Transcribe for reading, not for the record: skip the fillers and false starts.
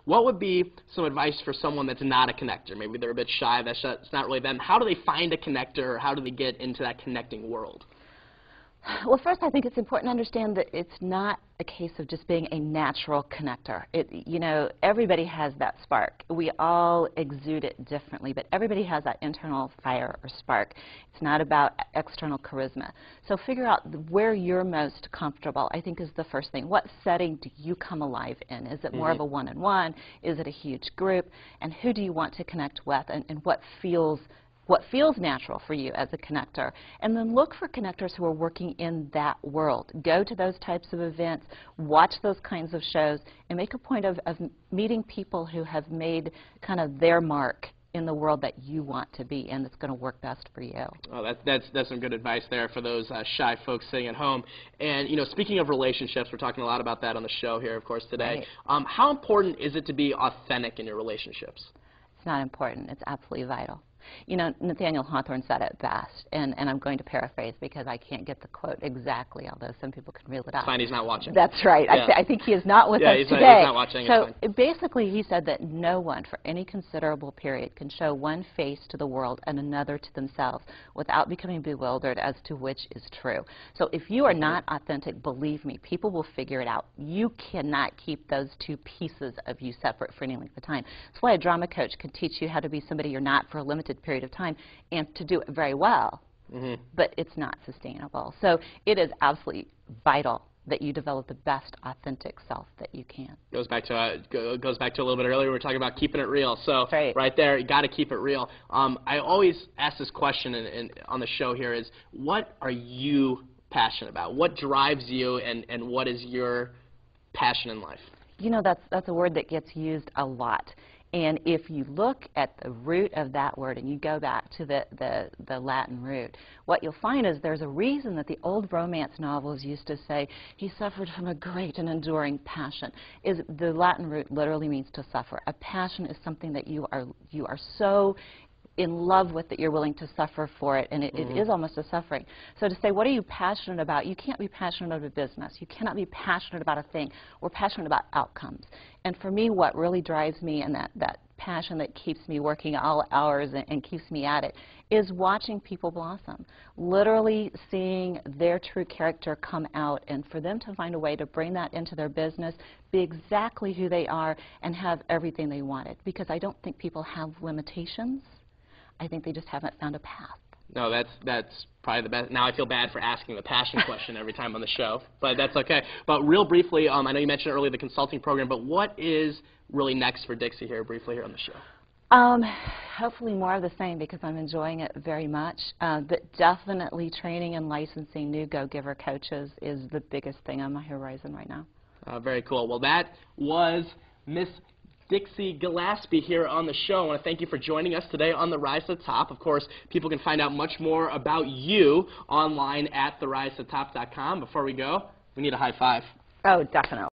what would be some advice for someone that's not a connector? Maybe they're a bit shy, that's not really them. How do they find a connector, or how do they get into that connecting world? Well, first, I think it's important to understand that it's not a case of just being a natural connector. You know, everybody has that spark. We all exude it differently, but everybody has that internal fire or spark. It's not about external charisma. So figure out where you're most comfortable, I think, is the first thing. What setting do you come alive in? Is it more of a one-on-one? Is it a huge group? And who do you want to connect with, and what feels natural for you as a connector. And then look for connectors who are working in that world. Go to those types of events, watch those kinds of shows, and make a point of meeting people who have made kind of their mark in the world that you want to be in that's going to work best for you. Oh, that's some good advice there for those shy folks sitting at home. And, you know, speaking of relationships, we're talking a lot about that on the show here, of course, today. Right. How important is it to be authentic in your relationships? It's not important. It's absolutely vital. You know, Nathaniel Hawthorne said it best, and I'm going to paraphrase because I can't get the quote exactly, although some people can reel it out. It's fine, he's not watching. That's right. Yeah. I think he is not with us today. He's not watching. So basically he said that no one for any considerable period can show one face to the world and another to themselves without becoming bewildered as to which is true. So if you are not authentic, believe me, people will figure it out. You cannot keep those two pieces of you separate for any length of time. That's why a drama coach can teach you how to be somebody you're not for a limited period of time and to do it very well, but it's not sustainable. So it is absolutely vital that you develop the best authentic self that you can. Goes back to a little bit earlier. We were talking about keeping it real. So right there, you got to keep it real. I always ask this question on the show here: is what are you passionate about? What drives you, and what is your passion in life? You know, that's a word that gets used a lot. And if you look at the root of that word and you go back to the Latin root, what you'll find is there's a reason that the old romance novels used to say, he suffered from a great and enduring passion. The Latin root literally means to suffer. A passion is something that you are so in love with that you're willing to suffer for it, and it is almost a suffering. So to say, what are you passionate about? You can't be passionate about a business. You cannot be passionate about a thing. We're passionate about outcomes. And for me, what really drives me and that passion that keeps me working all hours and keeps me at it is watching people blossom, literally seeing their true character come out, and for them to find a way to bring that into their business, be exactly who they are, and have everything they wanted. Because I don't think people have limitations. I think they just haven't found a path. No, that's probably the best. Now I feel bad for asking the passion question every time on the show, but that's okay. But real briefly, I know you mentioned earlier the consulting program, but what is really next for Dixie here, briefly here on the show? Hopefully more of the same, because I'm enjoying it very much. But definitely training and licensing new Go-Giver coaches is the biggest thing on my horizon right now. Very cool. Well, that was Miss Dixie Gillespie here on the show. I want to thank you for joining us today on The Rise to the Top. Of course, people can find out much more about you online at therisetotop.com. Before we go, we need a high five. Oh, definitely.